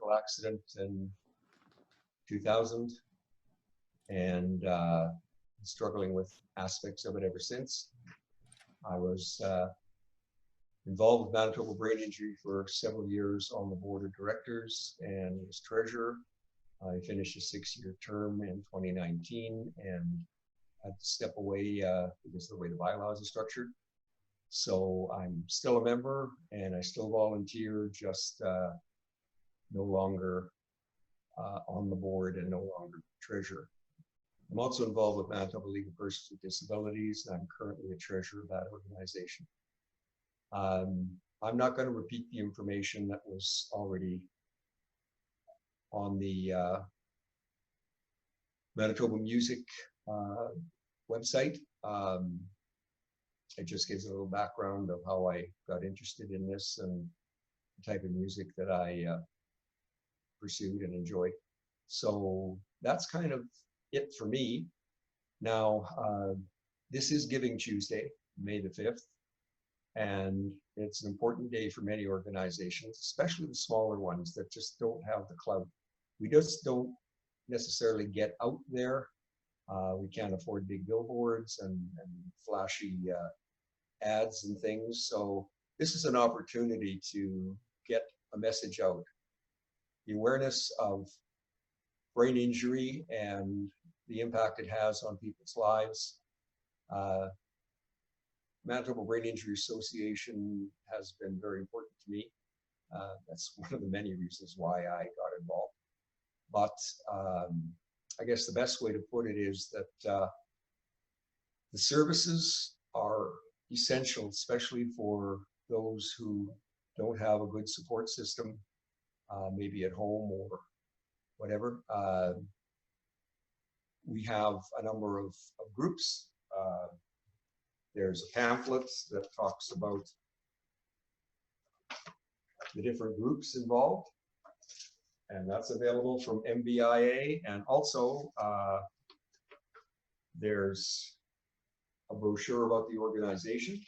vehicle accident in 2000 and struggling with aspects of it ever since. I was involved with Manitoba Brain Injury for several years on the board of directors and was treasurer. I finished a 6-year term in 2019 and had to step away because of the way the bylaws are structured. So I'm still a member and I still volunteer, just no longer on the board and no longer treasurer. I'm also involved with Manitoba League of Persons with Disabilities. And I'm currently a treasurer of that organization. I'm not going to repeat the information that was already on the Manitoba Music website. It just gives a little background of how I got interested in this and the type of music that I pursued and enjoyed. So that's kind of it for me. Now, this is Giving Tuesday, May the 5th, and it's an important day for many organizations, especially the smaller ones that just don't have the clout. We just don't necessarily get out there. We can't afford big billboards and flashy ads and things. So this is an opportunity to get a message out. The awareness of brain injury and the impact it has on people's lives. Manitoba Brain Injury Association has been very important to me. That's one of the many reasons why I got involved. But I guess the best way to put it is that the services are essential, especially for those who don't have a good support system, maybe at home or whatever. We have a number of groups. There's a pamphlet that talks about the different groups involved, and that's available from MBIA. And also there's a brochure about the organization.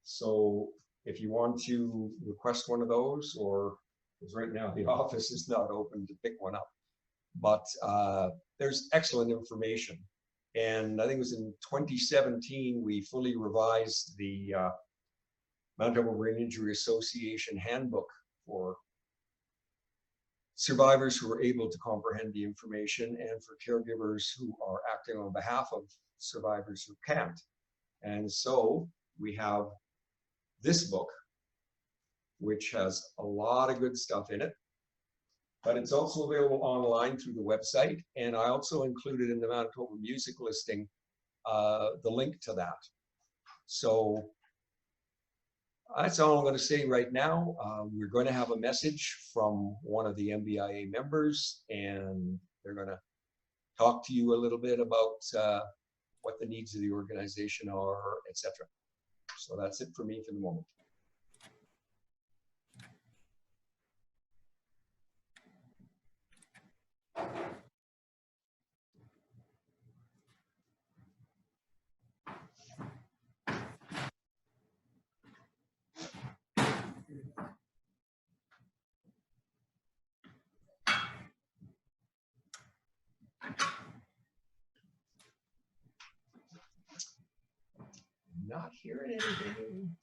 So if you want to request one of those, or because right now the office is not open to pick one up, but there's excellent information. And I think it was in 2017, we fully revised the Manitoba Brain Injury Association handbook for survivors who are able to comprehend the information and for caregivers who are acting on behalf of survivors who can't. And so we have this book, which has a lot of good stuff in it, but it's also available online through the website. And I also included in the Manitoba Music listing the link to that. So that's all I'm going to say right now. We're going to have a message from one of the MBIA members, and they're going to talk to you a little bit about what the needs of the organization are, etc. So that's it for me for the moment. Not hearing anything.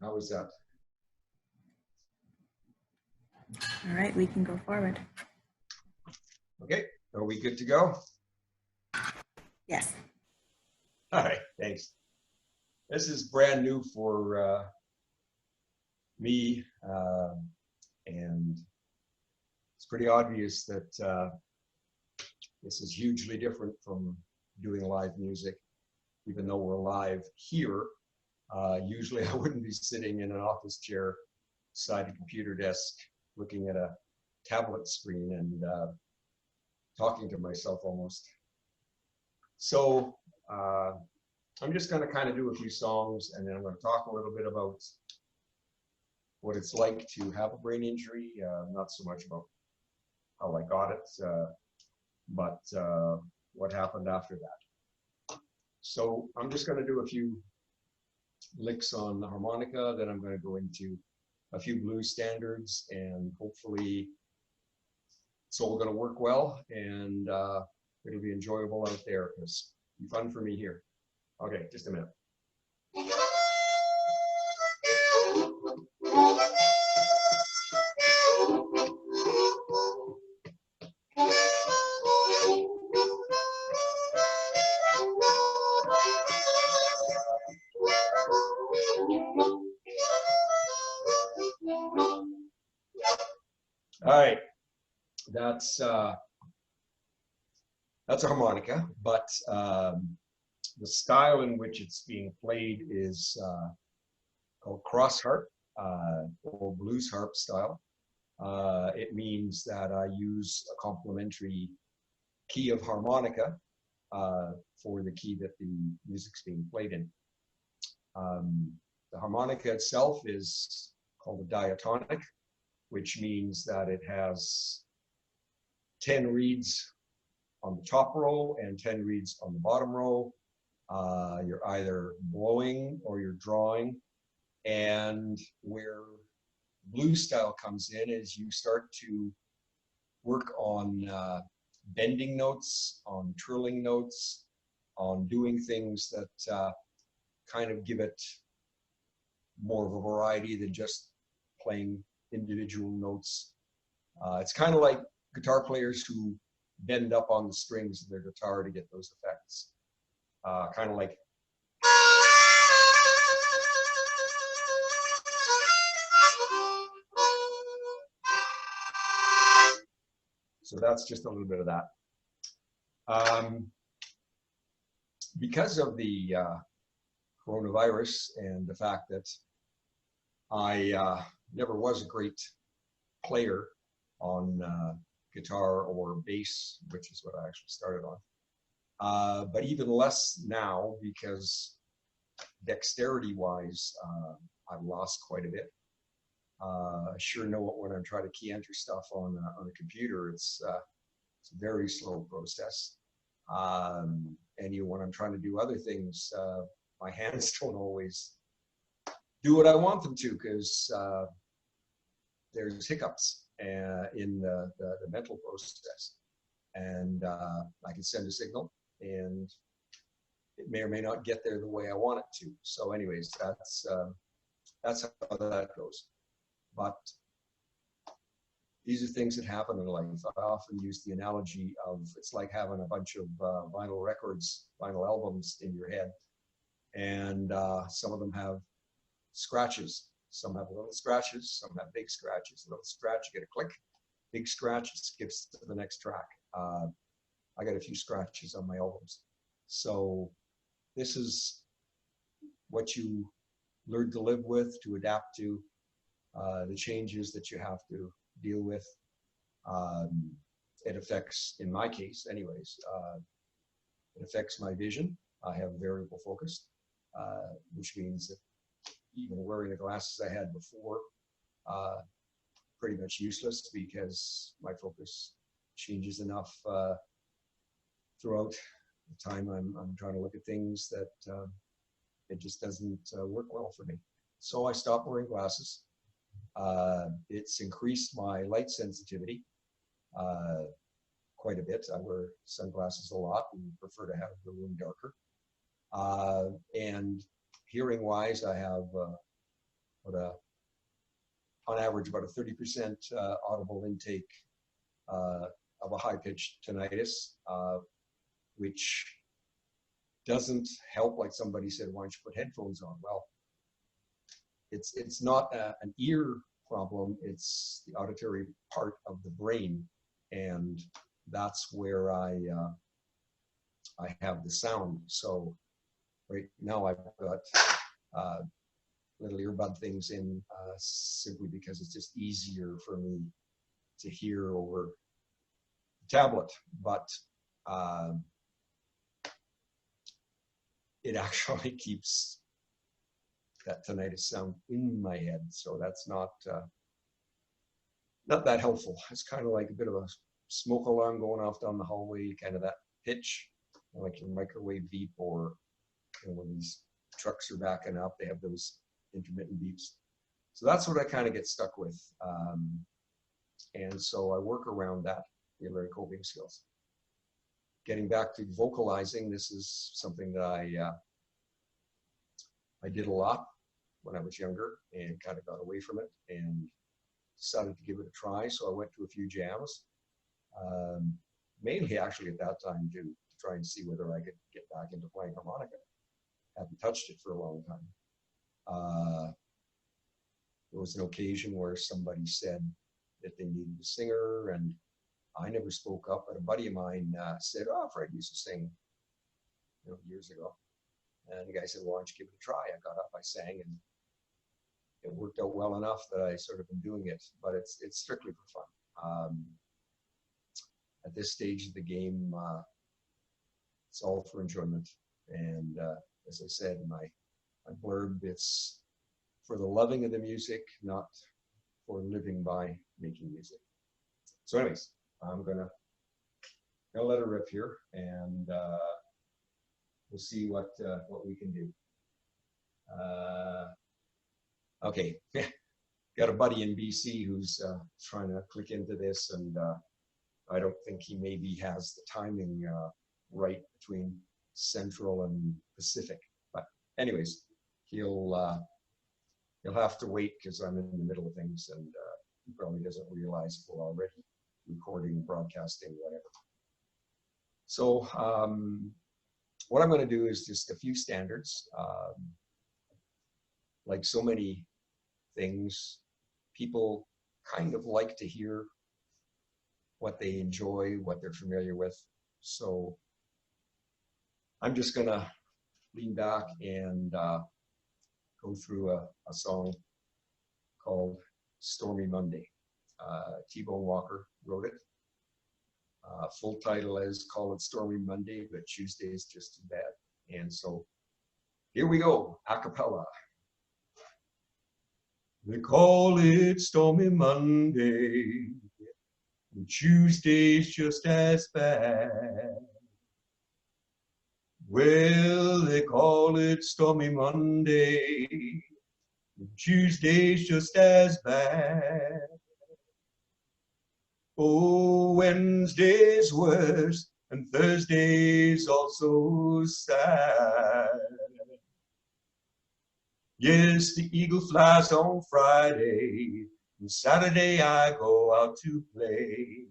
How was that? All right, we can go forward. Okay, are we good to go? Yes. All right, thanks. This is brand new for me, and it's pretty obvious that this is hugely different from doing live music. even though we're live here. Usually I wouldn't be sitting in an office chair beside a computer desk looking at a tablet screen and talking to myself almost. So I'm just going to kind of do a few songs, and then I'm going to talk a little bit about what it's like to have a brain injury, not so much about how I got it, but what happened after that. So I'm just going to do a few licks on the harmonica, then I'm going to go into a few blues standards, and hopefully it's all going to work well, and it'll be enjoyable out there. It's fun for me here. Okay, just a minute. All right, that's a harmonica, but the style in which it's being played is called cross harp or blues harp style. It means that I use a complementary key of harmonica for the key that the music's being played in. The harmonica itself is called a diatonic, which means that it has 10 reeds on the top row and 10 reeds on the bottom row. You're either blowing or you're drawing. And where blues style comes in is you start to work on bending notes, on trilling notes, on doing things that kind of give it more of a variety than just playing individual notes. It's kind of like guitar players who bend up on the strings of their guitar to get those effects. Kind of like so that's just a little bit of that. Because of the coronavirus and the fact that I never was a great player on guitar or bass, which is what I actually started on. But even less now, because dexterity-wise, I've lost quite a bit. I sure know it when I'm trying to key enter stuff on a computer. It's a very slow process. And when I'm trying to do other things, my hands don't always do what I want them to, because there's hiccups in the mental process. And I can send a signal, and it may or may not get there the way I want it to. So anyways, that's how that goes. But these are things that happen in life. I often use the analogy of it's like having a bunch of vinyl records, vinyl albums in your head. And some of them have scratches. Some have little scratches, some have big scratches. A little scratch, you get a click. Big scratch, it skips to the next track. I got a few scratches on my albums. So this is what you learn to live with, to adapt to, the changes that you have to deal with. It affects, in my case anyways, it affects my vision. I have variable focus, which means that even wearing the glasses I had before, pretty much useless, because my focus changes enough throughout the time I'm trying to look at things that it just doesn't work well for me. So I stopped wearing glasses. It's increased my light sensitivity quite a bit. I wear sunglasses a lot and prefer to have the room darker. And hearing wise, I have on average about a 30% audible intake of a high-pitched tinnitus, which doesn't help. Like somebody said, why don't you put headphones on? Well, it's not an ear problem, it's the auditory part of the brain, and that's where I have the sound. So right now I've got little earbud things in simply because it's just easier for me to hear over the tablet. But it actually keeps that tinnitus sound in my head, so that's not that helpful. It's kind of like a bit of a smoke alarm going off down the hallway, kind of that pitch, like your microwave beep, or when these trucks are backing up, they have those intermittent beeps. So that's what I kind of get stuck with. And so I work around that, the learning coping skills. Getting back to vocalizing, this is something that I did a lot when I was younger and kind of got away from it and decided to give it a try. So I went to a few jams, mainly actually at that time to try and see whether I could get back into playing harmonica. Hadn't touched it for a long time. There was an occasion where somebody said that they needed a singer, and I never spoke up, but a buddy of mine said, "Oh, Fred used to sing, years ago." And the guy said, "Why don't you give it a try?" I got up, I sang, and it worked out well enough that I sort of been doing it, but it's strictly for fun. At this stage of the game, it's all for enjoyment. And as I said in my blurb, it's for the loving of the music, not for living by making music. So anyways, I'm gonna let it rip here, and we'll see what we can do. Okay, got a buddy in BC who's trying to click into this, and I don't think he maybe has the timing right between Central and Pacific. But anyways, he'll have to wait because I'm in the middle of things, and he probably doesn't realize we're already recording, broadcasting, whatever. So what I'm going to do is just a few standards. Like so many things, people kind of like to hear what they enjoy, what they're familiar with. So I'm just going to lean back and go through a song called Stormy Monday. T-Bone Walker wrote it. Full title is Call It Stormy Monday, but Tuesday is just too bad. And so here we go, a cappella. They call it Stormy Monday, and Tuesday's just as bad. Well, they call it Stormy Monday, and Tuesday's just as bad. Oh, Wednesday's worse, and Thursday's also sad. Yes, the eagle flies on Friday, and Saturday I go out to play.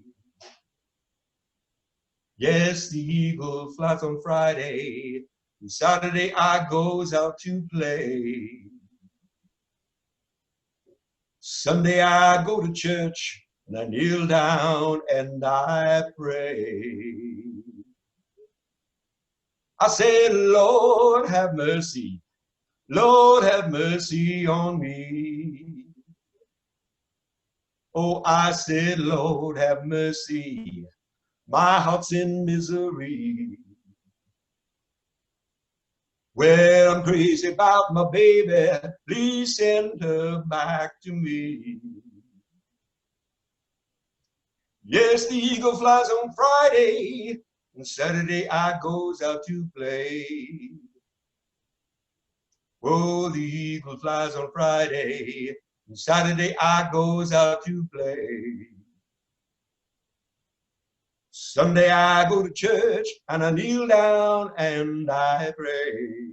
Yes, the eagle flies on Friday, and Saturday I goes out to play. Sunday I go to church, and I kneel down and I pray. I say, Lord, have mercy. Lord, have mercy on me. Oh, I said, Lord, have mercy. My heart's in misery. Well, I'm crazy about my baby. Please send her back to me. Yes, the eagle flies on Friday, and Saturday I goes out to play. Oh, the eagle flies on Friday, and Saturday I goes out to play. Sunday I go to church, and I kneel down and I pray.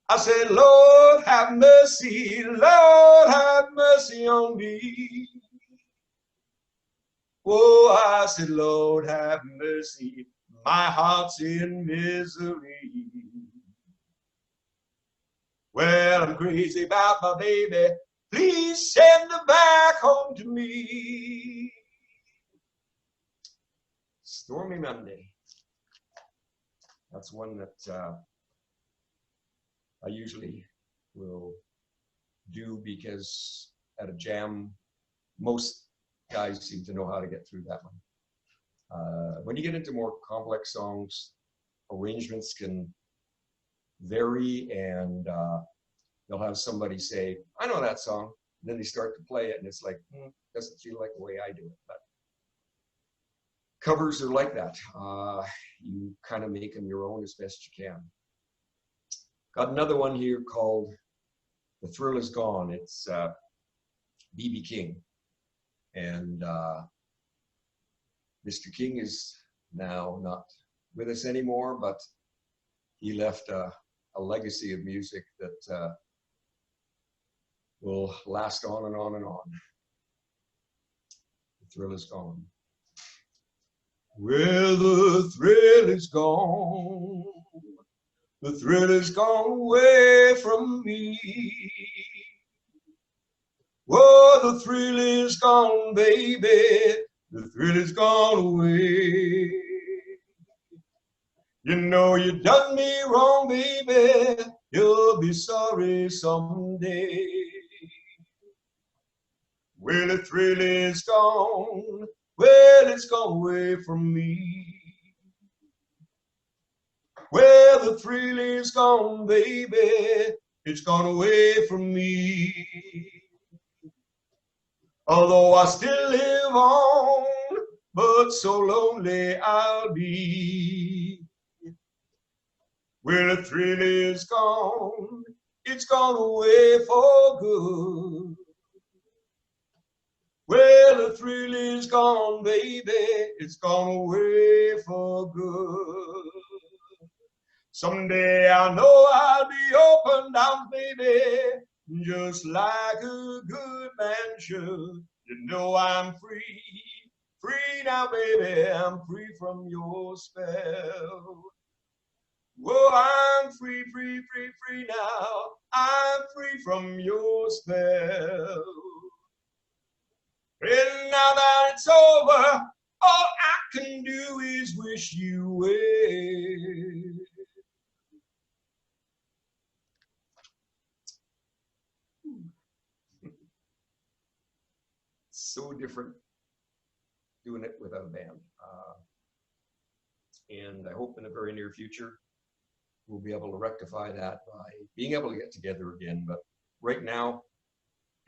I say, Lord, have mercy, Lord, have mercy on me. Oh, I said, Lord, have mercy, my heart's in misery. Well, I'm crazy about my baby, please send her back home to me. Stormy Monday. That's one that I usually will do because at a jam, most guys seem to know how to get through that one. When you get into more complex songs, arrangements can vary, and they'll have somebody say, I know that song. And then they start to play it, and it's like, doesn't feel like the way I do it. But covers are like that. You kind of make them your own as best you can. Got another one here called The Thrill Is Gone. It's B.B. King. And Mr. King is now not with us anymore, but he left a legacy of music that will last on and on and on. The thrill is gone. Well, the thrill is gone. The thrill is gone away from me. Whoa, the thrill is gone, baby. The thrill is gone away. You know you done me wrong, baby. You'll be sorry someday. Well, the thrill is gone. Well, it's gone away from me. Well, the thrill is gone, baby. It's gone away from me. Although I still live on, but so lonely I'll be. Well, the thrill is gone. It's gone away for good. Well, the thrill is gone, baby. It's gone away for good. Someday I know I'll be open down, baby, just like a good man should. You know I'm free, free now, baby. I'm free from your spell. Whoa, I'm free, free, free, free now. I'm free from your spell. And now that it's over, all I can do is wish you well. So different doing it without a band. And I hope in the very near future, we'll be able to rectify that by being able to get together again. But right now,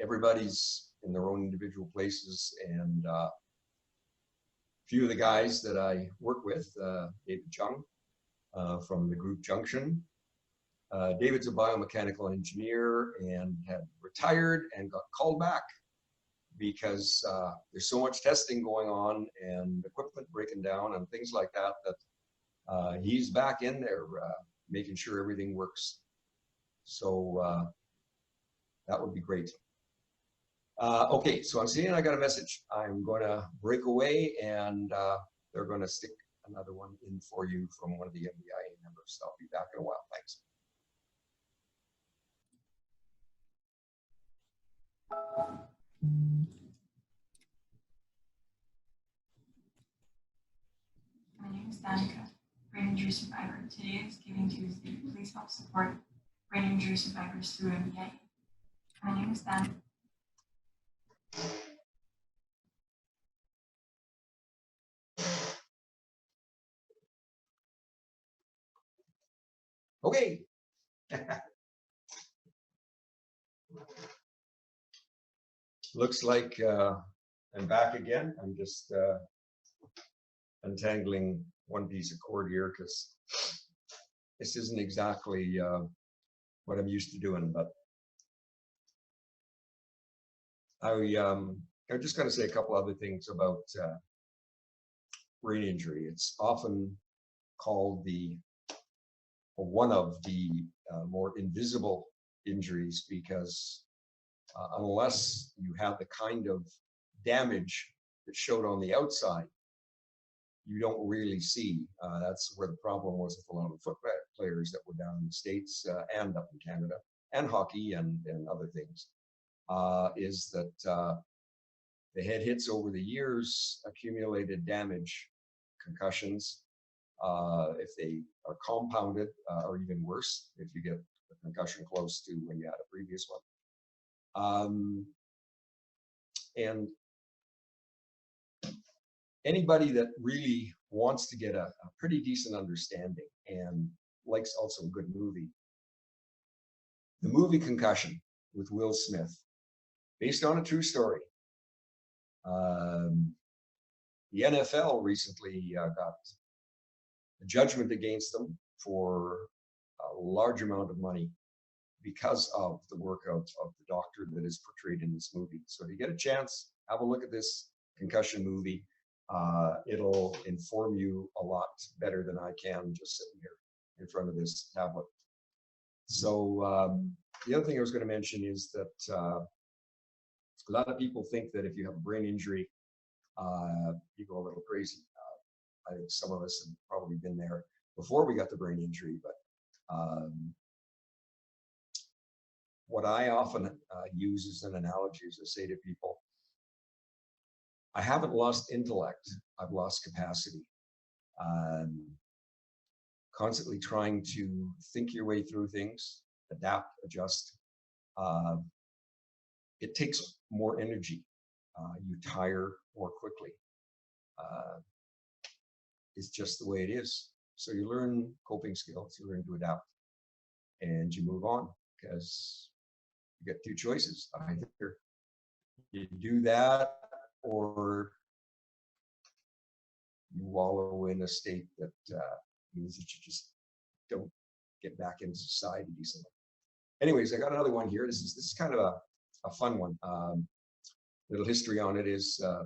everybody's in their own individual places, and a few of the guys that I work with, David Chung from the group Junction. David's a biomechanical engineer and had retired and got called back because there's so much testing going on and equipment breaking down and things like that, that he's back in there making sure everything works. So that would be great. Okay, so I'm seeing I got a message. I'm going to break away, and they're going to stick another one in for you from one of the MBIA members. I'll be back in a while. Thanks. My name is Danica, brain injury survivor. Today is Giving Tuesday. Please help support brain injury survivors through MBIA. My name is Danica. Okay. Looks like I'm back again. I'm just untangling one piece of cord here because this isn't exactly what I'm used to doing, but I'm just going to say a couple other things about brain injury. It's often called one of the more invisible injuries because unless you have the kind of damage that showed on the outside, you don't really see. That's where the problem was with a lot of the foot players that were down in the States and up in Canada, and hockey and other things, is that the head hits over the years, accumulated damage, concussions, if they are compounded, or even worse, if you get a concussion close to when you had a previous one. And anybody that really wants to get a pretty decent understanding and likes also a good movie, the movie Concussion with Will Smith, based on a true story. The NFL recently got a judgment against them for a large amount of money because of the work of the doctor that is portrayed in this movie. So if you get a chance, have a look at this Concussion movie. It'll inform you a lot better than I can just sitting here in front of this tablet. So the other thing I was going to mention is that a lot of people think that if you have a brain injury, you go a little crazy. I think some of us have probably been there before we got the brain injury, but what I often use as an analogy is I say to people, I haven't lost intellect, I've lost capacity. Constantly trying to think your way through things, adapt, adjust. It takes more energy. You tire more quickly. It's just the way it is. So you learn coping skills, you learn to adapt, and you move on, because you get two choices. Either you do that, or you wallow in a state that means that you just don't get back into society decently. Anyways, I got another one here. This is kind of a fun one. Little history on it is a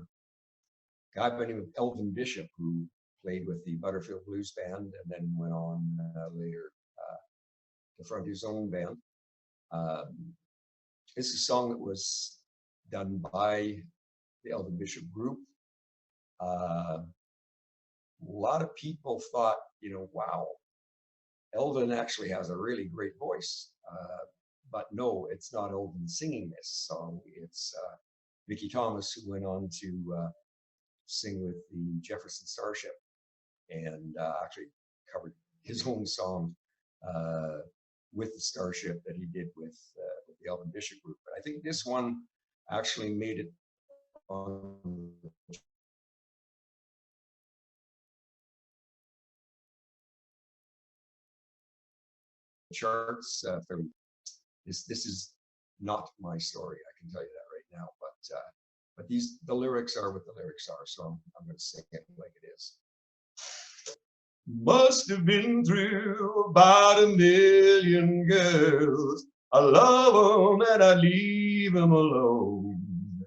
guy by the name of Elvin Bishop, who played with the Butterfield Blues Band and then went on later to front his own band. It's a song that was done by the Elvin Bishop group. A lot of people thought, wow, Elvin actually has a really great voice. But no, it's not Elvin singing this song. It's Mickey Thomas, who went on to sing with the Jefferson Starship and actually covered his own song with the Starship that he did with the Elvin Bishop group. But I think this one actually made it on the charts fairly. This is not my story, I can tell you that right now, but the lyrics are what the lyrics are, so I'm going to sing it like it is. Must have been through about 1,000,000 girls. I love them and I leave them alone.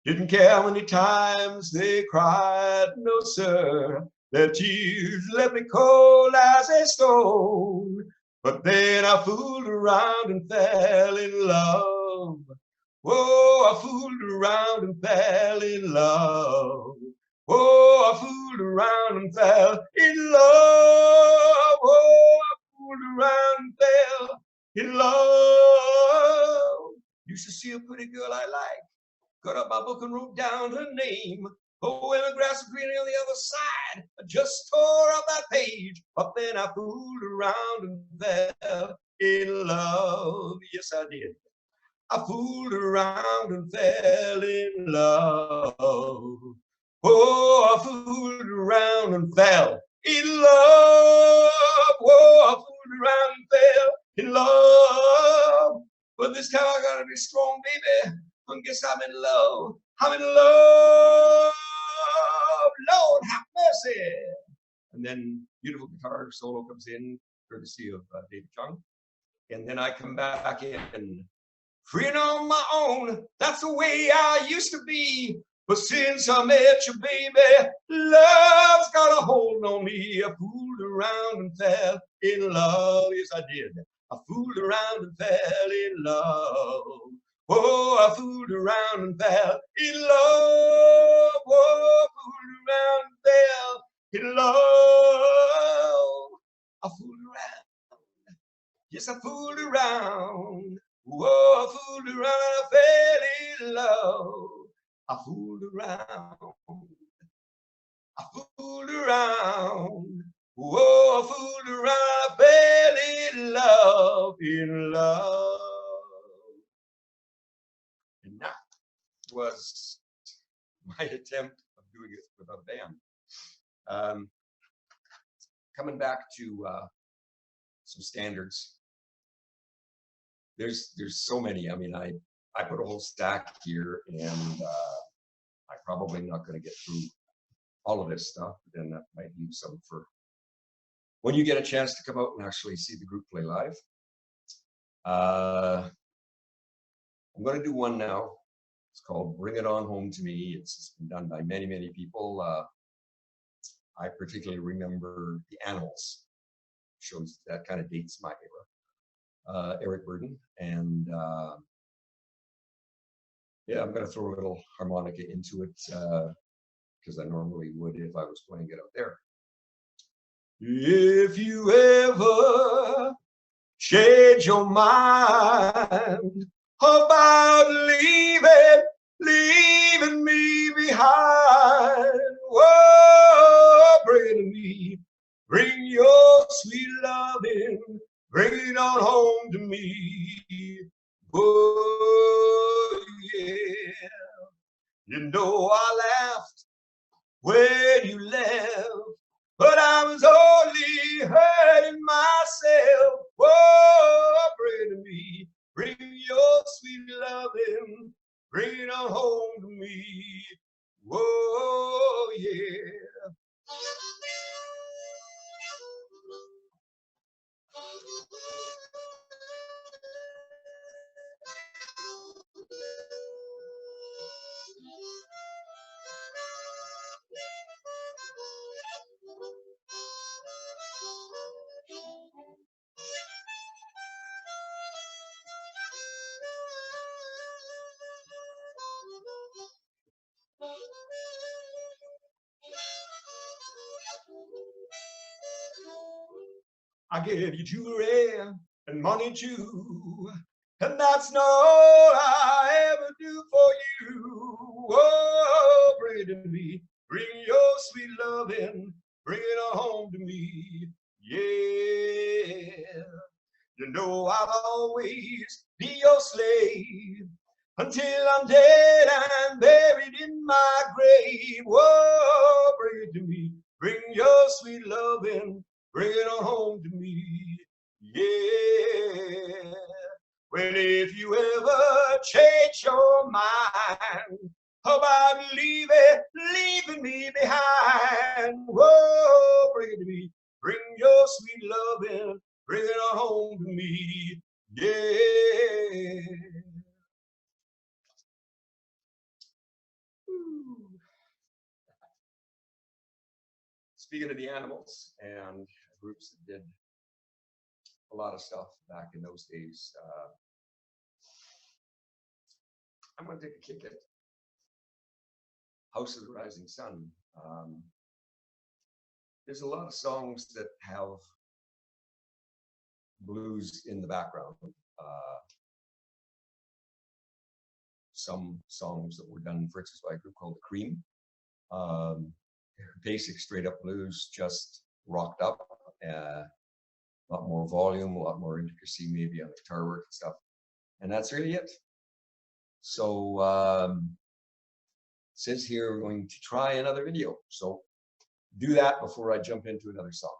Didn't care how many times they cried, no sir. Their tears left me cold as a stone. But then I fooled around and fell in love. Oh, I fooled around and fell in love. Oh, I fooled around and fell in love. Oh, I fooled around and fell in love. Used to see a pretty girl I liked. Got up my book and wrote down her name. Oh, and the grass was green on the other side. I just tore up that page. But then I fooled around and fell in love. Yes, I did. I fooled around and fell in love. Oh, I fooled around and fell in love. Oh, I fooled around and fell in love. But this time I gotta be strong, baby. I guess I'm in love. I'm in love. Lord, have mercy. And then beautiful guitar solo comes in, courtesy of David Chung. And then I come back in, free and on my own. That's the way I used to be. But since I met you, baby, love's got a hold on me. I fooled around and fell in love. Yes, I did. I fooled around and fell in love. Oh, I fooled around and fell in love. Oh, I fooled around and fell in love. I fooled around. Yes, I fooled around. Oh, I fooled around and I fell in love. I fooled around. I fooled fooled around. Whoa, I fooled around. I fell in love, in love. And that was my attempt of doing it with a band. Coming back to some standards. There's so many. I mean, I put a whole stack here, and I'm probably not going to get through all of this stuff. But then that might leave some for when you get a chance to come out and actually see the group play live. I'm going to do one now. It's called "Bring It On Home to Me." It's been done by many, many people. I particularly remember the Animals. Shows that kind of dates my era. Eric Burden, and yeah, I'm going to throw a little harmonica into it because I normally would if I was playing it out there. If you ever change your mind about leaving me behind, whoa, bring me, bring your sweet loving, bring it on home to me. Oh, yeah. You know I laughed when you left, but I was only hurting myself. Oh, bring me, bring your sweet loving, bring it on home to me. Oh, yeah. I gave you jewelry and money too, and that's not all I ever do for you. Oh, bring me, bring your sweet loving, bring it on home to me. Yeah, you know I'll always be your slave until I'm dead and buried in my grave. Whoa, bring it to me, bring your sweet loving, bring it on home to me. Yeah. Well, if you ever change your mind about leaving me behind, whoa, bring it to me, bring your sweet loving, bring it on home to me. Yeah. Speaking of the Animals and groups that did a lot of stuff back in those days, I'm going to take a kick at House of the Rising Sun. There's a lot of songs that have blues in the background. Some songs that were done, for instance, by a group called The Cream. Basic straight up blues, just rocked up, a lot more volume, a lot more intricacy maybe on the guitar work and stuff. And that's really it. So says here we're going to try another video. So do that before I jump into another song.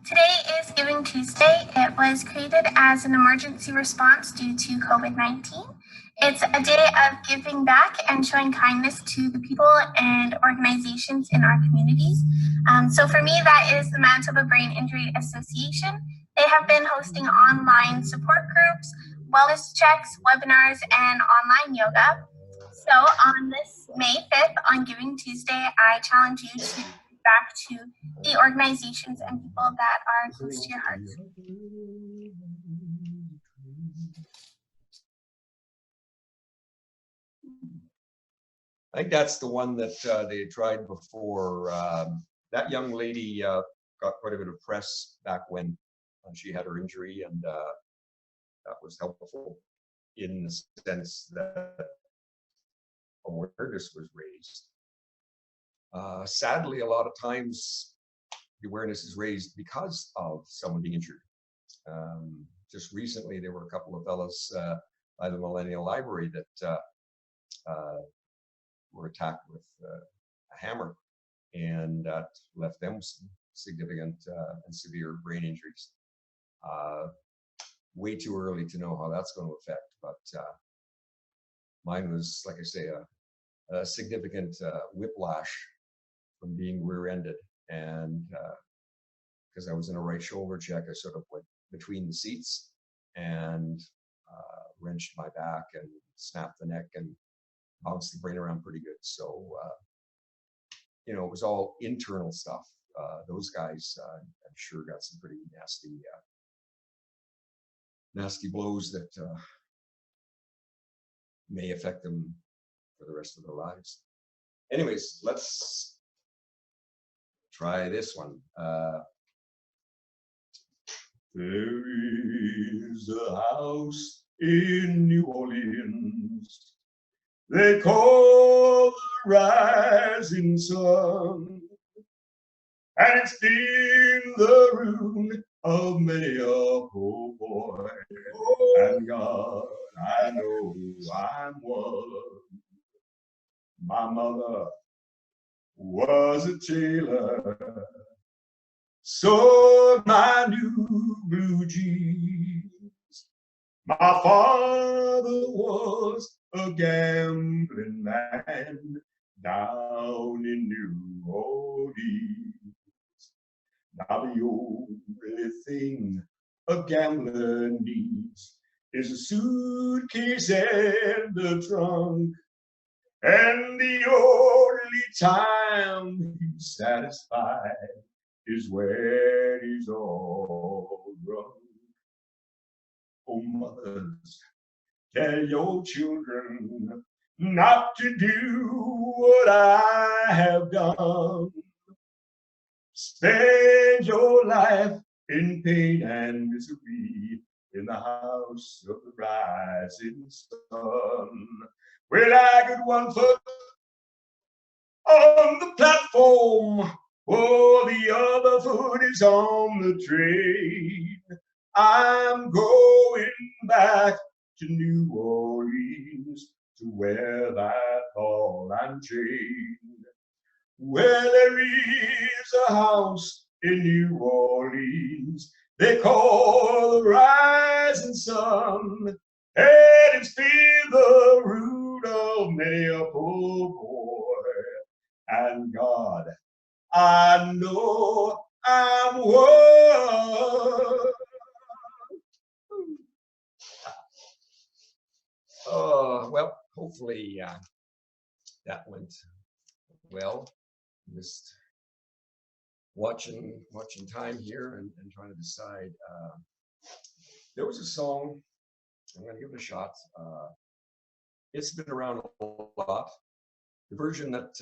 Today is Giving Tuesday. It was created as an emergency response due to COVID-19. It's a day of giving back and showing kindness to the people and organizations in our communities. So for me, that is the Manitoba Brain Injury Association. They have been hosting online support groups, wellness checks, webinars, and online yoga. So on this May 5th, on Giving Tuesday, I challenge you to give back to the organizations and people that are close to your hearts. I think that's the one that they tried before. That young lady got quite a bit of press back when she had her injury, and that was helpful in the sense that awareness was raised. Sadly, a lot of times the awareness is raised because of someone being injured. Just recently, there were a couple of fellows by the Millennial Library that were attacked with a hammer, and that left them some significant and severe brain injuries. Way too early to know how that's going to affect, but mine was, like I say, a significant whiplash from being rear-ended, and because I was in a right shoulder check, I sort of went between the seats and wrenched my back and snapped the neck and bounced the brain around pretty good. So, you know, it was all internal stuff. Those guys, I'm sure, got some pretty nasty blows that may affect them for the rest of their lives. Anyways, let's try this one. There is a house in New Orleans they call the rising sun, and it's been the ruin of many a poor boy. And God, I know I'm one. My mother was a tailor, sewed my new blue jeans. My father was a gambling man down in New Orleans. Now the only thing a gambler needs is a suitcase and a trunk, and the only time he's satisfied is when he's all drunk. Oh, mothers, tell your children not to do what I have done. Spend your life in pain and misery in the house of the rising sun. Well, I got one foot on the platform, oh, the other foot is on the train. I'm going back to New Orleans to wear that ball and chain. Well, there is a house in New Orleans they call the rising sun, and it's been the root of many a poor boy. And God, I know I'm one. Well, hopefully that went well. Just watching time here and trying to decide. There was a song, I'm going to give it a shot. It's been around a lot. The version that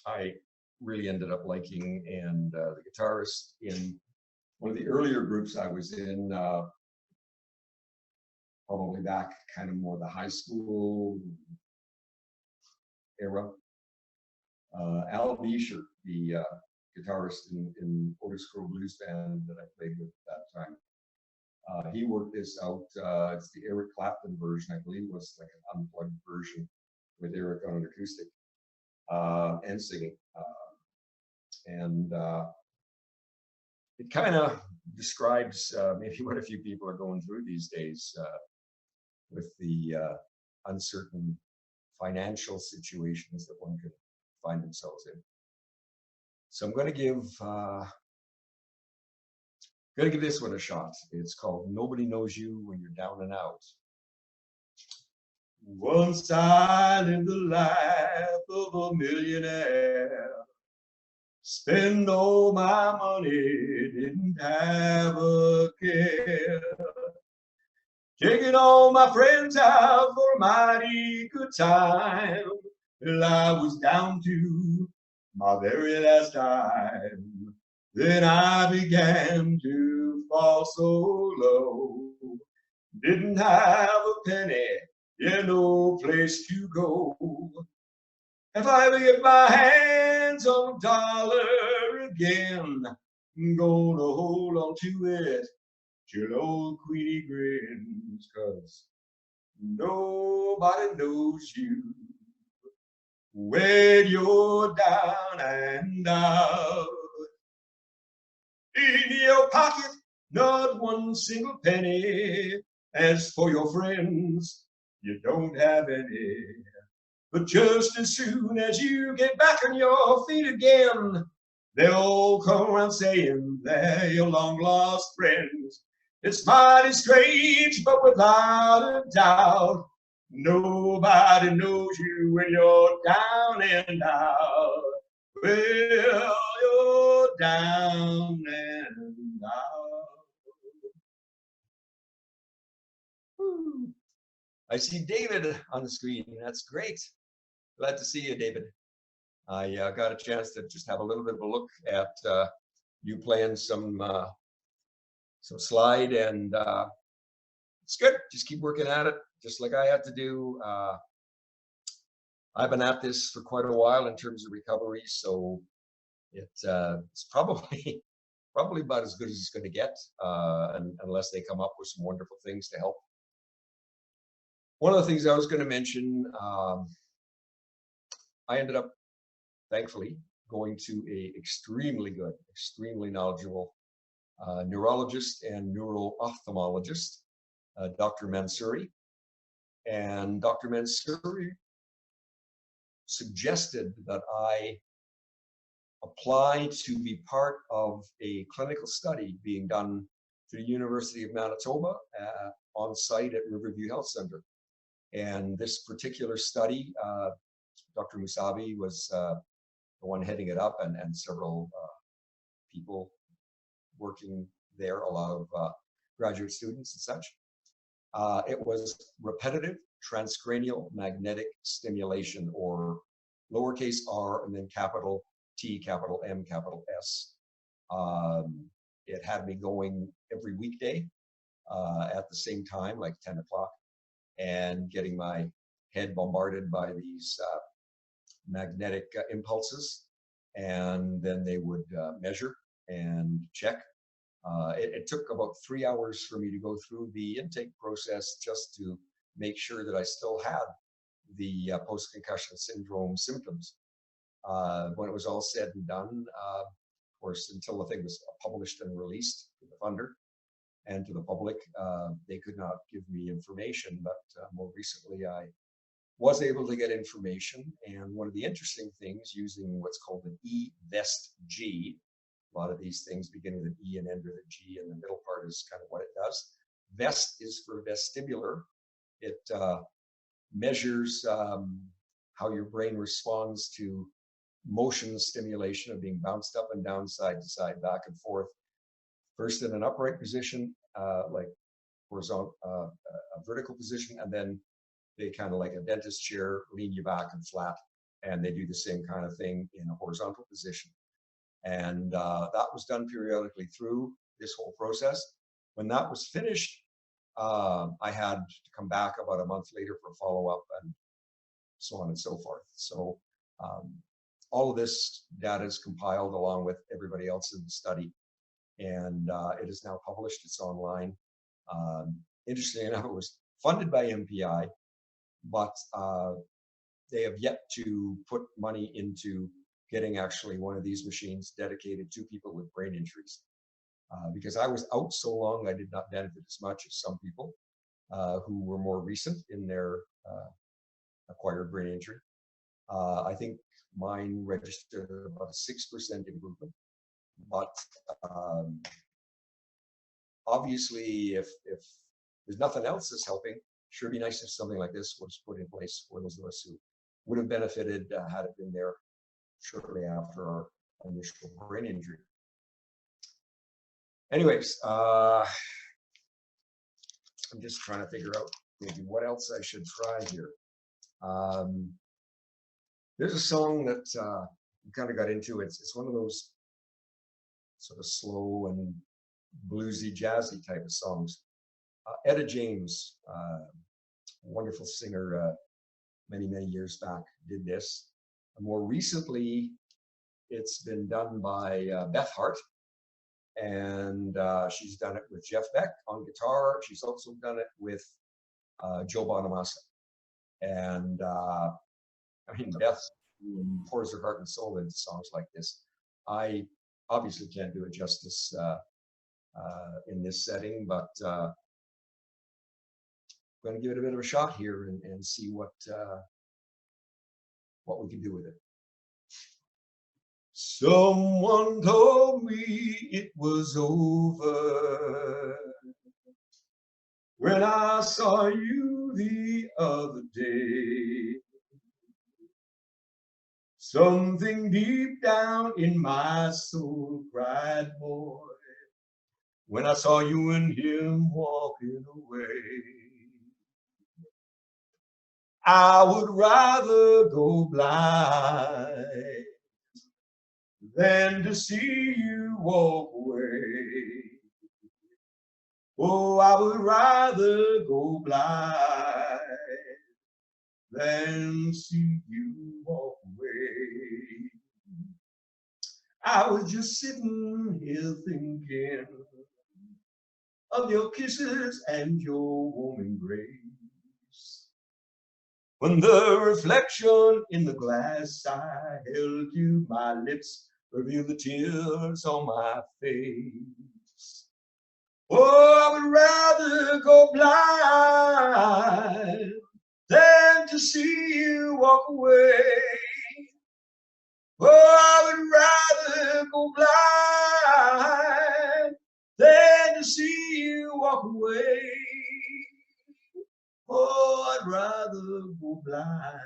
I really ended up liking, and the guitarist in one of the earlier groups I was in, probably back kind of more the high school era, Elvin Bishop, the guitarist in Otis Crow Blues band that I played with at that time. He worked this out. It's the Eric Clapton version, I believe it was like an unplugged version with Eric on an acoustic and singing. It kind of describes maybe what a few people are going through these days with the uncertain financial situations that one could find themselves in. So I'm going to give this one a shot. It's called Nobody Knows You When You're Down and Out. Once I lived the life of a millionaire, spend all my money, didn't have a care. Taking all my friends out for a mighty good time, till I was down to my very last dime. Then I began to fall so low. Didn't have a penny, yeah, no place to go. If I ever get my hands on a dollar again, I'm gonna hold on to it till old Queenie grins, 'cause nobody knows you when you're down and out. In your pocket, not one single penny. As for your friends, you don't have any. But just as soon as you get back on your feet again, they'll all come around saying they're your long lost friends. It's mighty strange, but without a doubt, nobody knows you when you're down and out. Well, you're down and out. Woo. I see David on the screen. That's great. Glad to see you, David. I got a chance to just have a little bit of a look at you playing some slide, and it's good. Just keep working at it, just like I had to do. I've been at this for quite a while in terms of recovery, so it's probably about as good as it's going to get, unless they come up with some wonderful things to help. One of the things I was going to mention, I ended up, thankfully, going to a extremely good, extremely knowledgeable neurologist and neuro-ophthalmologist, Dr. Mansouri. And Dr. Mansouri suggested that I apply to be part of a clinical study being done to the University of Manitoba on site at Riverview Health Center. And this particular study, Dr. Musabi was the one heading it up, and several people working there, a lot of graduate students and such. It was repetitive transcranial magnetic stimulation, or lowercase r and then capital T, capital M, capital S. It had me going every weekday at the same time, like 10 o'clock, and getting my head bombarded by these magnetic impulses, and then they would measure and check. It took about 3 hours for me to go through the intake process just to make sure that I still had the post-concussion syndrome symptoms. When it was all said and done, of course, until the thing was published and released to the funder and to the public, they could not give me information, but more recently I was able to get information. And one of the interesting things, using what's called an E-VEST-G, a lot of these things begin with an E and end with a G, and the middle part is kind of what it does. VEST is for vestibular. It measures how your brain responds to motion stimulation of being bounced up and down, side to side, back and forth, first in an upright position, like horizontal, a vertical position, and then they kind of like a dentist chair, lean you back and flat, and they do the same kind of thing in a horizontal position. And that was done periodically through this whole process. When that was finished, I had to come back about a month later for follow-up and so on and so forth. So all of this data is compiled along with everybody else in the study, and it is now published. It's online. Interestingly enough, it was funded by MBIA, but they have yet to put money into getting actually one of these machines dedicated to people with brain injuries. Because I was out so long, I did not benefit as much as some people who were more recent in their acquired brain injury. I think mine registered about a 6% improvement. But obviously, if there's nothing else that's helping, sure be nice if something like this was put in place for those of us who would have benefited had it been there shortly after our initial brain injury. Anyways, I'm just trying to figure out maybe what else I should try here. There's a song that we kind of got into. It's one of those sort of slow and bluesy, jazzy type of songs. Etta James, wonderful singer, many, many years back, did this. More recently, it's been done by Beth Hart, and she's done it with Jeff Beck on guitar. She's also done it with Joe Bonamassa. And I mean, Beth pours her heart and soul into songs like this. I obviously can't do it justice in this setting, but I'm going to give it a bit of a shot here and see what we can do with it. Someone told me it was over when I saw you the other day. Something deep down in my soul cried, boy, when I saw you and him walking away. I would rather go blind than to see you walk away. Oh, I would rather go blind than see you walk away. I was just sitting here thinking of your kisses and your warm embrace, when the reflection in the glass I held to my lips revealed the tears on my face. Oh, I would rather go blind than to see you walk away. Oh, I would rather go blind than to see you walk away. Oh, I'd rather go blind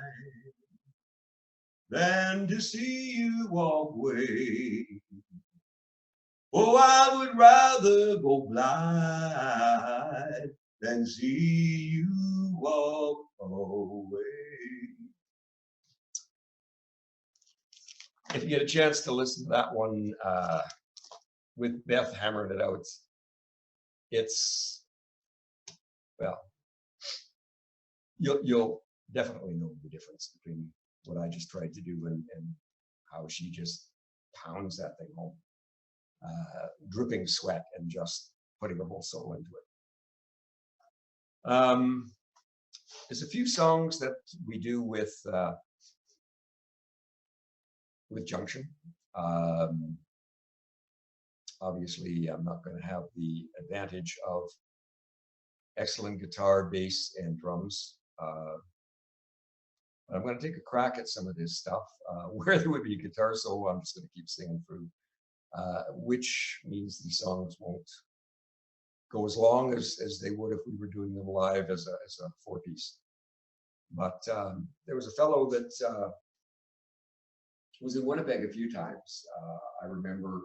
than to see you walk away. Oh, I would rather go blind than see you walk away. If you get a chance to listen to that one with Beth hammering it out, it's, well, you'll definitely know the difference between what I just tried to do and how she just pounds that thing home, dripping sweat and just putting her whole soul into it. There's a few songs that we do with Junction. Obviously, I'm not going to have the advantage of excellent guitar, bass, and drums. But I'm going to take a crack at some of this stuff. Where there would be a guitar solo, I'm just going to keep singing through, which means these songs won't go as long as they would if we were doing them live as a four-piece. But there was a fellow that was in Winnipeg a few times. I remember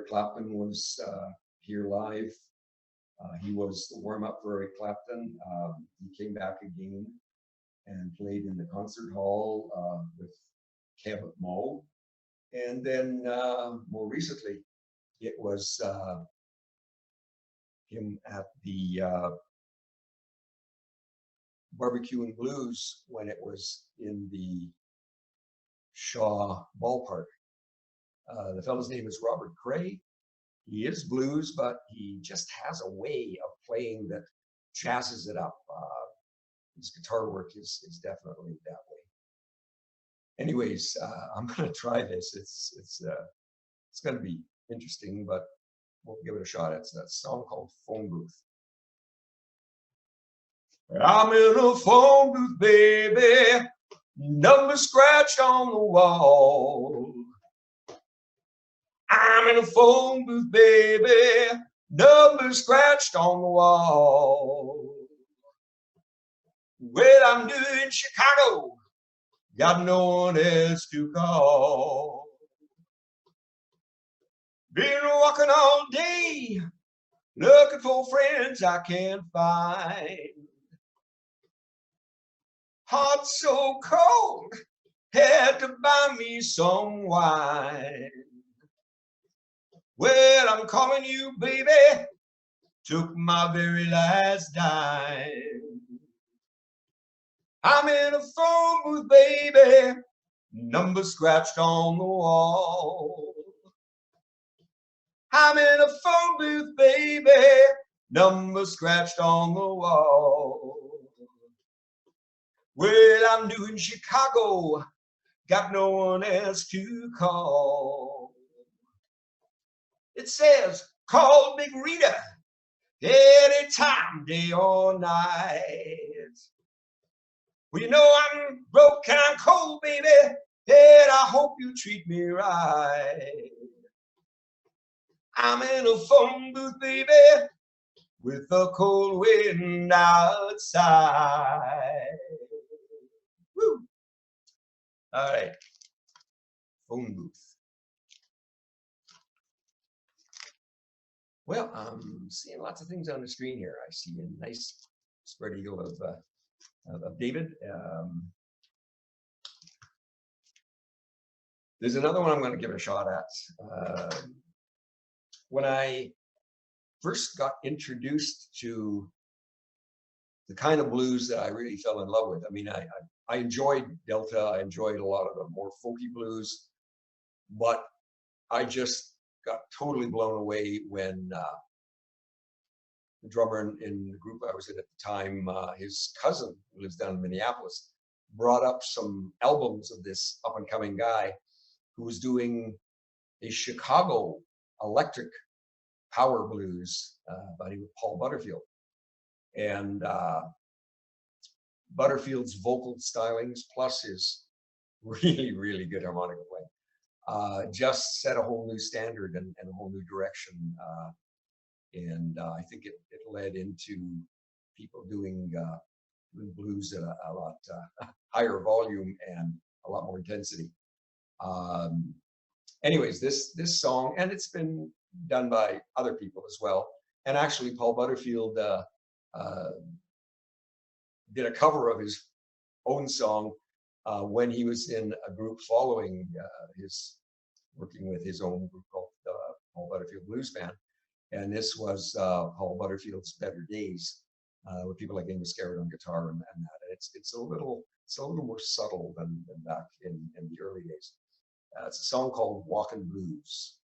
Clapton was here live. He was the warm-up for Eric Clapton. He came back again and played in the concert hall with Kev Moe. And then more recently, it was him at the Barbecue and Blues when it was in the Shaw Ballpark. The fellow's name is Robert Cray. He is blues, but he just has a way of playing that jazzes it up. His guitar work is definitely that way. Anyways, I'm going to try this. It's going to be interesting, but we'll give it a shot. It's that song called Phone Booth. I'm in a phone booth, baby, number scratched on the wall. I'm in a phone booth, baby, number scratched on the wall. Well, I'm new in Chicago, got no one else to call. Been walking all day, looking for friends I can't find. Heart so cold, had to buy me some wine. Well, I'm calling you, baby. Took my very last dime. I'm in a phone booth, baby. Number scratched on the wall. I'm in a phone booth, baby. Number scratched on the wall. Well, I'm new in Chicago. Got no one else to call. It says, call Big Rita anytime, day or night. Well, you know I'm broke and I'm cold, baby, and I hope you treat me right. I'm in a phone booth, baby, with a cold wind outside. Woo. All right, phone booth. Well, I'm seeing lots of things on the screen here. I see a nice spread eagle of David. There's another one I'm going to give it a shot at. When I first got introduced to the kind of blues that I really fell in love with, I mean, I enjoyed Delta. I enjoyed a lot of the more folky blues, but I just got totally blown away when the drummer in the group I was in at the time, his cousin, who lives down in Minneapolis, brought up some albums of this up-and-coming guy who was doing a Chicago electric power blues, buddy with Paul Butterfield. And Butterfield's vocal stylings plus his really, really good harmonica playing just set a whole new standard and a whole new direction. And I think it led into people doing blues at a lot higher volume and a lot more intensity. Anyways, this song, and it's been done by other people as well. And actually, Paul Butterfield did a cover of his own song when he was in a group following working with his own group called Paul Butterfield Blues Band. And this was Paul Butterfield's Better Days, with people like Amos Garrett on guitar and that. And it's a little more subtle than back in the early days. It's a song called Walkin' Blues.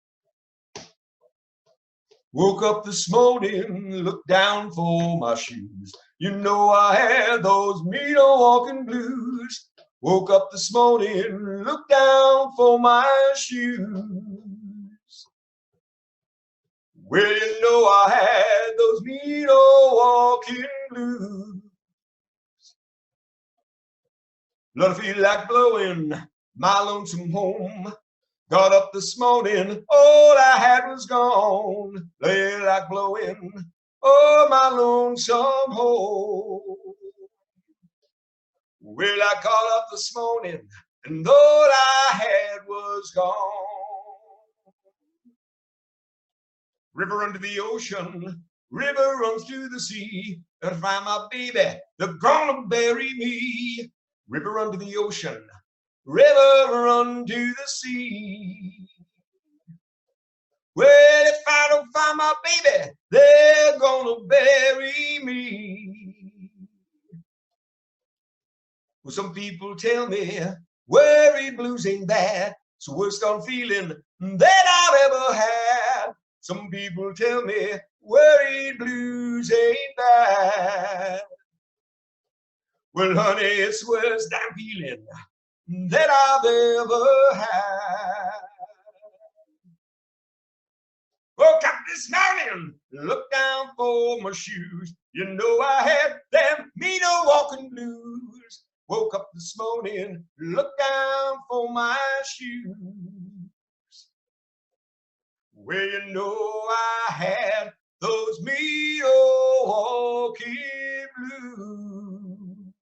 Woke up this morning, looked down for my shoes. You know I had those mean old walking blues. Woke up this morning, looked down for my shoes. Well, you know I had those mean old walking blues. Love to feel like blowing my lonesome home. Got up this morning, all I had was gone. Lay like blowing, oh, my lonesome home. Well, I got up this morning, and all I had was gone. River under the ocean, river runs to the sea. Gotta find my baby, they're gonna bury me. River under the ocean, river run to the sea. Well, if I don't find my baby, they're gonna bury me. Well, some people tell me worried blues ain't bad. It's the worst I'm feeling that I've ever had. Some people tell me worried blues ain't bad. Well, honey, it's the worst I'm feeling that I've ever had. Woke up this morning, looked down for my shoes. You know I had them mean old walking blues. Woke up this morning, looked down for my shoes. Well, you know I had those mean old walking blues.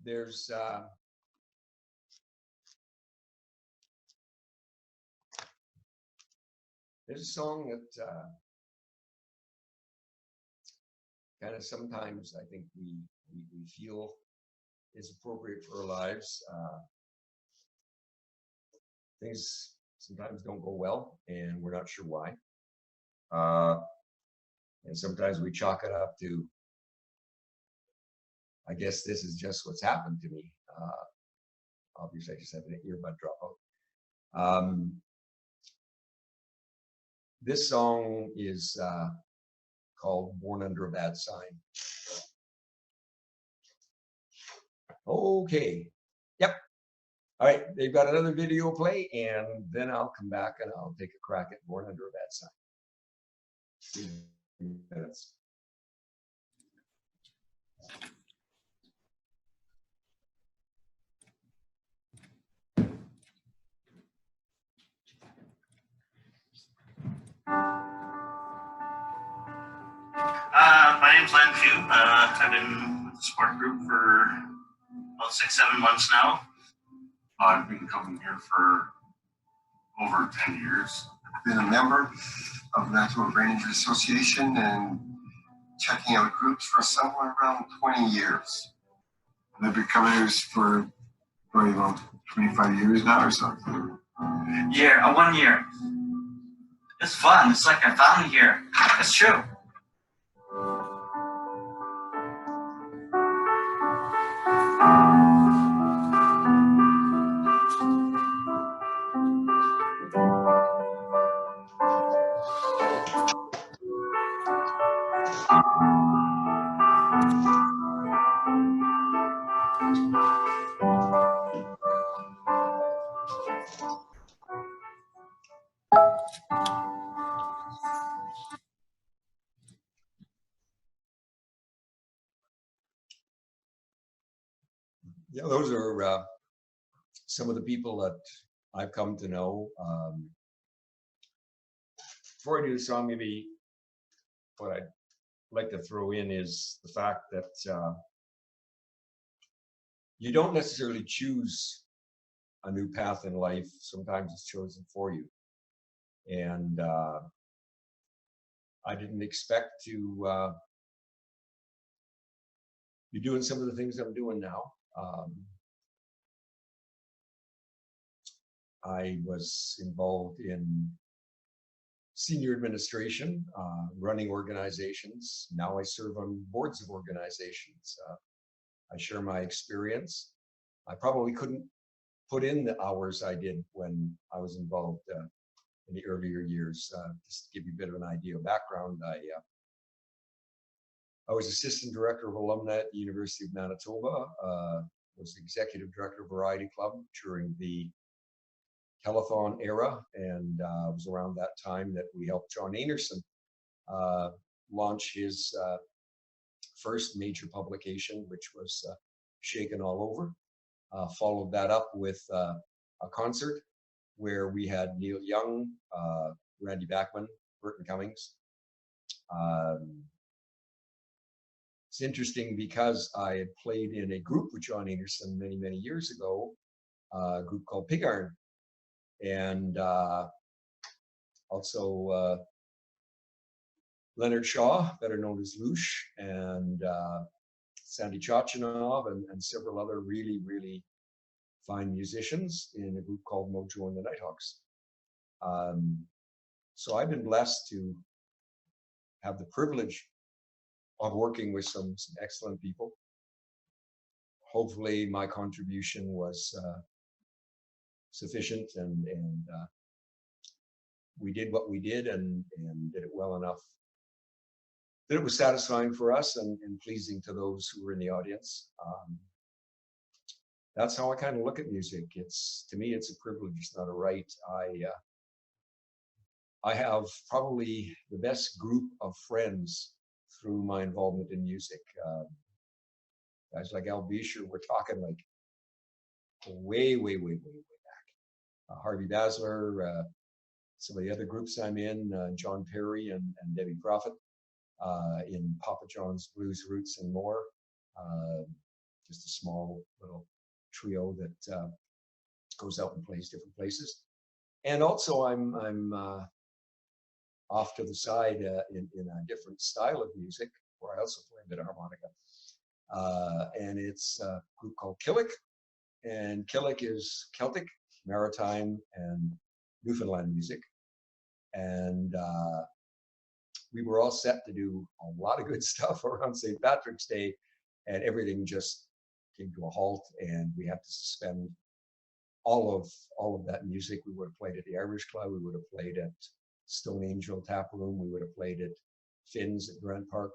There's a song that kind of sometimes I think we feel is appropriate for our lives. Things sometimes don't go well, and we're not sure why. And sometimes we chalk it up to, I guess this is just what's happened to me. Obviously, I just had an earbud drop out. This song is called Born Under a Bad Sign. Okay. Yep. All right. They've got another video play, and then I'll come back and I'll take a crack at Born Under a Bad Sign. 2 minutes. My name's Len Pugh. I've been with the support group for about 6-7 months now. I've been coming here for over 10 years. I've been a member of the National Brain Injury Association and checking out groups for somewhere around 20 years. And I've been coming here for probably about 25 years now or something. 1 year. It's fun. It's like I found it here. It's true. Yeah, those are some of the people that I've come to know. Before I do the song, maybe what I'd like to throw in is the fact that you don't necessarily choose a new path in life. Sometimes it's chosen for you. And I didn't expect to be doing some of the things I'm doing now. I was involved in senior administration, running organizations. Now I serve on boards of organizations. I share my experience. I probably couldn't put in the hours I did when I was involved in the earlier years. Just to give you a bit of an idea of background, I was assistant director of alumni at the University of Manitoba, was the executive director of Variety Club during the telethon era, and it was around that time that we helped John Anderson launch his first major publication, which was Shaken All Over. Followed that up with a concert where we had Neil Young, Randy Bachman, Burton Cummings. It's interesting because I had played in a group with John Anderson many, many years ago, a group called Pig Iron. And also Leonard Shaw, better known as Loosh, and Sandy Chachinov, and several other really, really fine musicians in a group called Mojo and the Nighthawks. So I've been blessed to have the privilege of working with some excellent people. Hopefully my contribution was sufficient, and we did what we did and did it well enough that it was satisfying for us and pleasing to those who were in the audience. That's how I kind of look at music. To me, it's a privilege, it's not a right. I have probably the best group of friends through my involvement in music. Guys like Elvin Bishop, we're talking like way back. Harvey Basler, some of the other groups I'm in, John Perry and Debbie Prophet, in Papa John's Blues Roots and more. Just a small little trio that goes out and plays different places. And also I'm off to the side in a different style of music. where I also play a bit of harmonica. And it's a group called Killick. And Killick is Celtic, Maritime, and Newfoundland music. And we were all set to do a lot of good stuff around St. Patrick's Day, and everything just came to a halt, and we had to suspend all of that music. We would have played at the Irish Club, we would have played at Stone Angel Tap Room, we would have played at Finn's at Grant Park.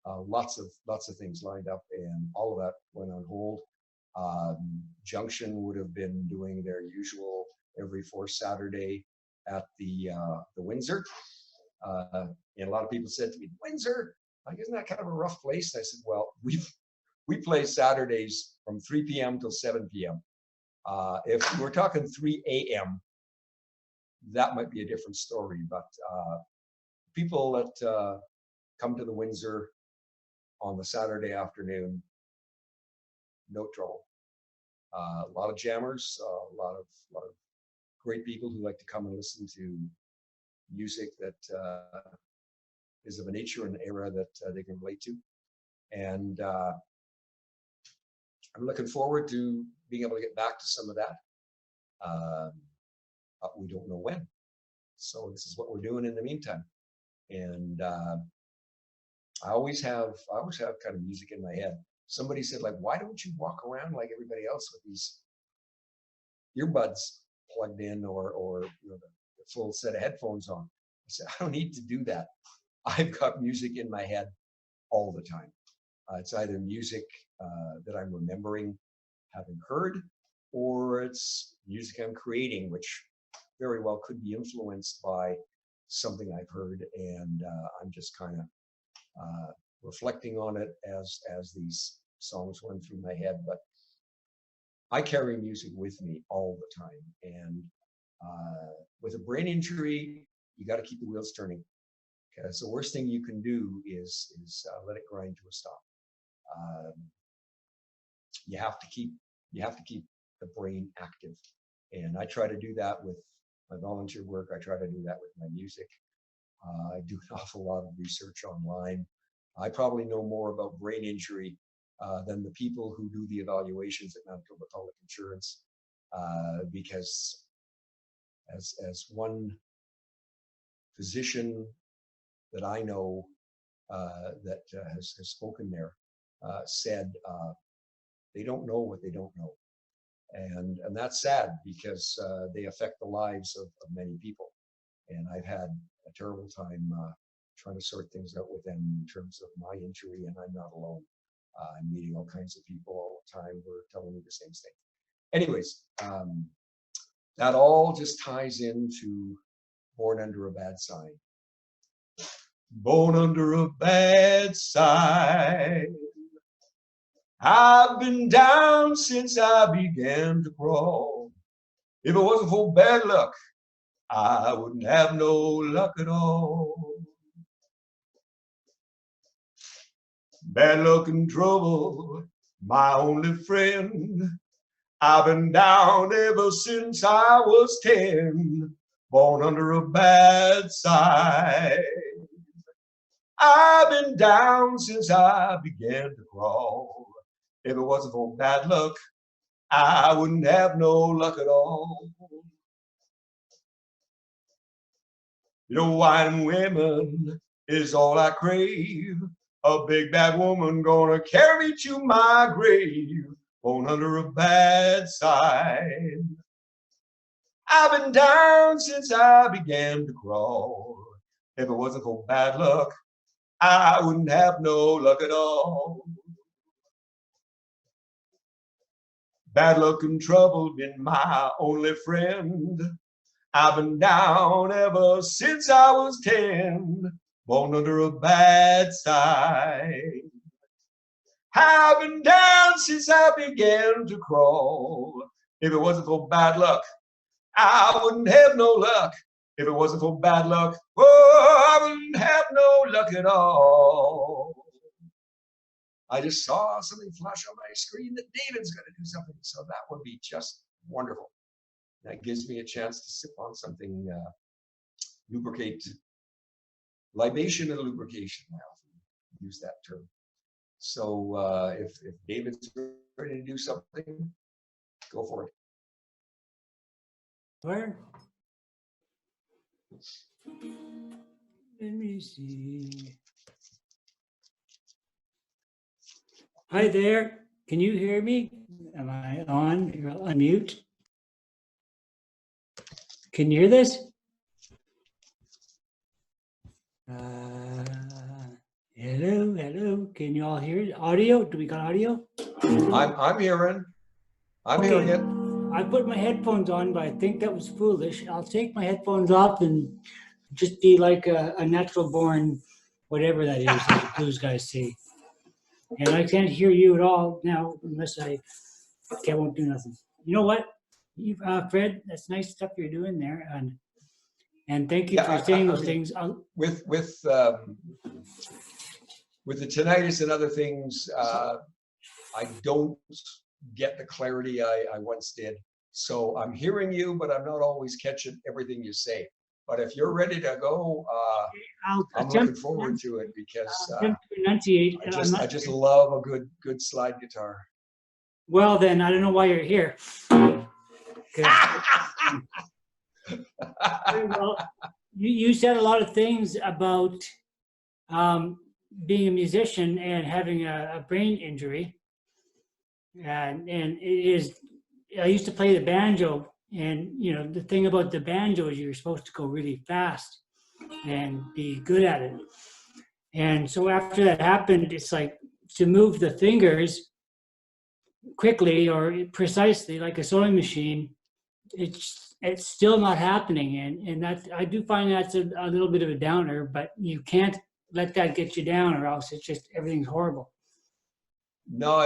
Lots of things lined up, and all of that went on hold. Junction would have been doing their usual every fourth Saturday at the Windsor. And a lot of people said to me, Windsor, like, isn't that kind of a rough place? And I said, well, we play Saturdays from 3 p.m. till 7 p.m. If we're talking 3 a.m., that might be a different story. But people that come to the Windsor on the Saturday afternoon, no trouble. A lot of jammers, a lot of great people who like to come and listen to music that is of a nature and era that they can relate to. And I'm looking forward to being able to get back to some of that. But we don't know when. So this is what we're doing in the meantime. And I always have kind of music in my head. Somebody said, like, why don't you walk around like everybody else with these earbuds plugged in or you know, the full set of headphones on? I said, I don't need to do that. I've got music in my head all the time. It's either music that I'm remembering having heard, or it's music I'm creating, which very well could be influenced by something I've heard, and I'm just kind of reflecting on it as these songs run through my head. But I carry music with me all the time, and with a brain injury, you got to keep the wheels turning, because the worst thing you can do is let it grind to a stop. You have to keep the brain active, and I try to do that with my volunteer work. I try to do that with my music. I do an awful lot of research online. I probably know more about brain injury than the people who do the evaluations at Manitoba Public Insurance, because as one physician that I know that has spoken there said, they don't know what they don't know. And that's sad, because they affect the lives of many people. And I've had a terrible time trying to sort things out with them in terms of my injury, and I'm not alone. I'm meeting all kinds of people all the time who are telling me the same thing. Anyways, that all just ties into Born Under a Bad Sign. Born under a bad sign. I've been down since I began to crawl. If it wasn't for bad luck, I wouldn't have no luck at all. Bad luck and trouble, my only friend. I've been down ever since I was 10, born under a bad sign. I've been down since I began to crawl. If it wasn't for bad luck, I wouldn't have no luck at all. You know, wine women is all I crave. A big bad woman gonna carry me to my grave, born under a bad sign. I've been down since I began to crawl. If it wasn't for bad luck, I wouldn't have no luck at all. Bad luck and trouble been my only friend. I've been down ever since I was 10, born under a bad sign. I've been down since I began to crawl. If it wasn't for bad luck, I wouldn't have no luck. If it wasn't for bad luck, oh, I wouldn't have no luck at all. I just saw something flash on my screen that David's going to do something, so that would be just wonderful. That gives me a chance to sip on something, lubricate, libation and lubrication. use that term. So if David's ready to do something, go for it. Where? Let me see. Hi there. Can you hear me? Am I on? You're on mute. Can you hear this? Hello, hello. Can you all hear it? Audio? Do we got audio? I'm hearing. I'm hearing it. I put my headphones on, but I think that was foolish. I'll take my headphones off and just be like a natural born, whatever that is, as the blues guys say. And I can't hear you at all now unless I won't do nothing. You know what, Fred? That's nice stuff you're doing there, and thank you for saying those things. With the tinnitus and other things, I don't get the clarity I once did. So I'm hearing you, but I'm not always catching everything you say. But if you're ready to go, I'm looking forward to it because I just love a good slide guitar. Well, then I don't know why you're here. Well, you said a lot of things about being a musician and having a brain injury, and it is. I used to play the banjo. And, you know, the thing about the banjo is you're supposed to go really fast and be good at it. And so after that happened, it's like to move the fingers quickly or precisely like a sewing machine, it's still not happening. And that, I do find that's a little bit of a downer, but you can't let that get you down or else it's just, everything's horrible. No,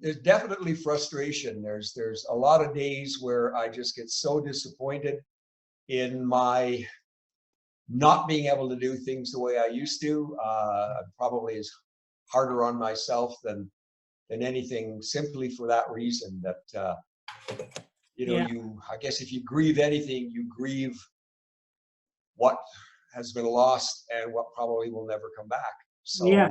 there's definitely frustration. There's a lot of days where I just get so disappointed in my not being able to do things the way I used to. Probably is harder on myself than anything, simply for that reason that I guess if you grieve anything, you grieve what has been lost and what probably will never come back. So yeah.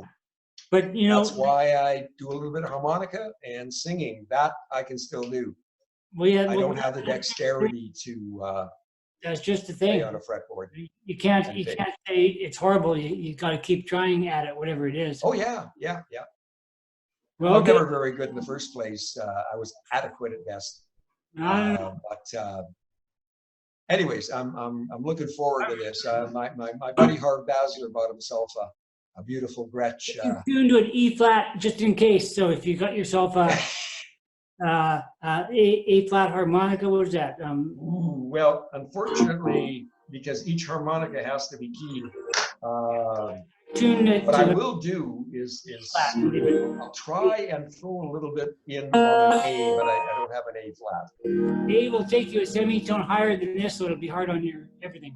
But you know, that's why I do a little bit of harmonica and singing. That I can still do. Well, yeah, I don't have the dexterity to. That's just the thing. Play on a fretboard. You can't say it's horrible. You got to keep trying at it, whatever it is. Oh yeah. Well, I'm never very good in the first place. I was adequate at best. Anyways, I'm looking forward to this. My buddy Harv Basler bought himself a beautiful Gretsch. Tuned to an E flat just in case. So if you got yourself a flat harmonica, what was that? Well, unfortunately, because each harmonica has to be keyed. What I will do is I'll try and throw a little bit in on an A, but I don't have an A flat. A will take you a semitone higher than this, so it'll be hard on your everything.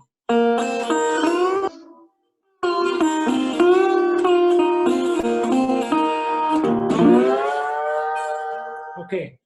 Okay.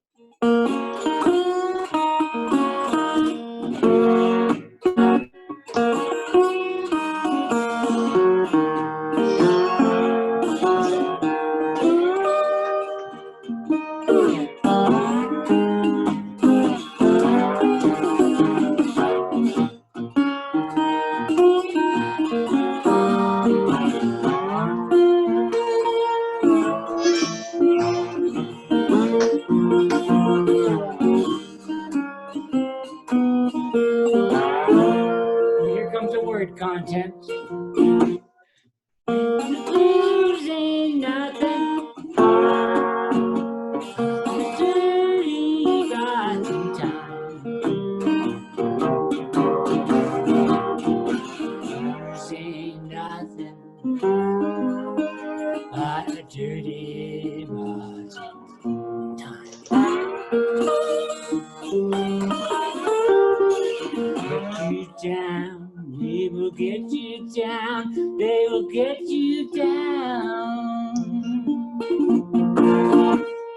Content. Losing nothing. Dirty rotten time. Losing nothing but a dirty rotten time. Get you down. They will get you down. They will get you down.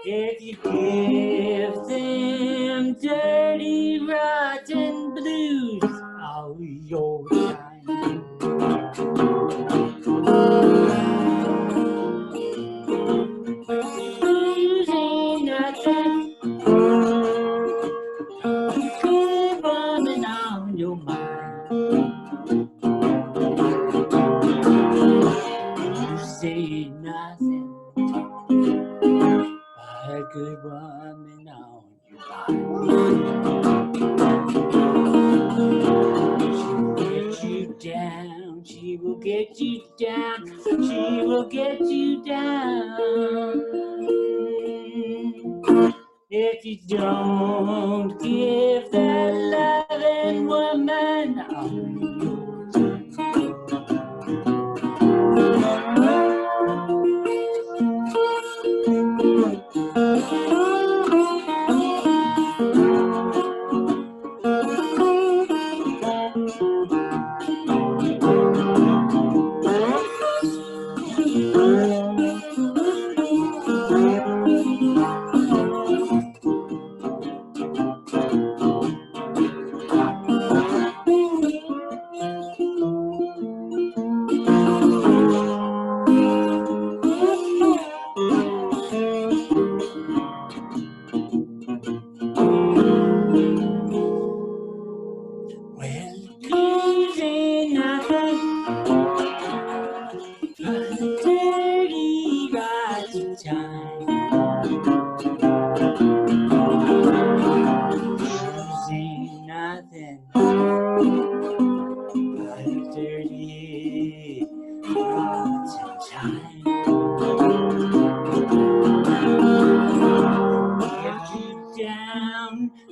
If you give them dirty, rotten blues all your time. your mind. You say nothing but a good woman on your mind. She will get you down, she will get you down. If you don't give that loving woman on your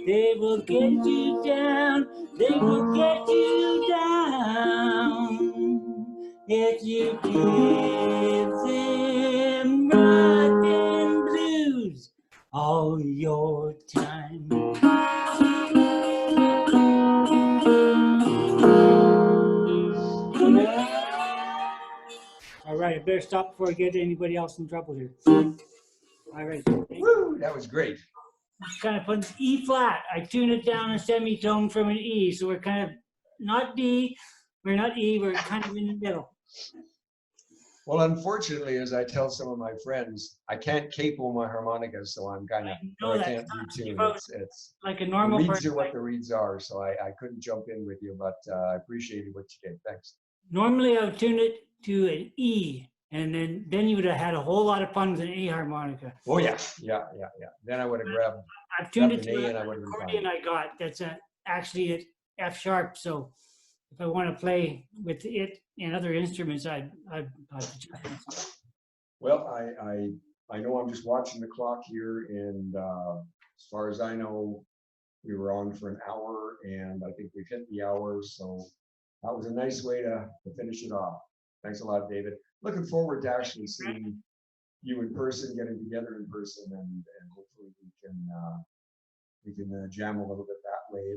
They will get you down, they will get you down. If you give them rock and blues all your time. All right, I better stop before I get anybody else in trouble here. All right. Woo, that was great. Kind of put E flat. I tune it down a semitone from an E, so we're kind of not D, we're not E, we're kind of in the middle. Well, unfortunately, as I tell some of my friends, I can't capo my harmonica, so I'm kind of, I can't retune. It's like a normal the reeds person. are what the reeds are, so I couldn't jump in with you, but I appreciated what you did. Thanks. Normally, I would tune it to an E, and then you would have had a whole lot of fun with an A harmonica. Oh yeah. Then I would have grabbed. I've tuned it an A to and I an would have been accordion fine. I got that's actually at F sharp. So if I want to play with it and other instruments, I'd Well, I know I'm just watching the clock here, and as far as I know, we were on for an hour, and I think we've hit the hour, so that was a nice way to finish it off. Thanks a lot, David. Looking forward to actually seeing you in person, getting together in person, and hopefully we can jam a little bit that way.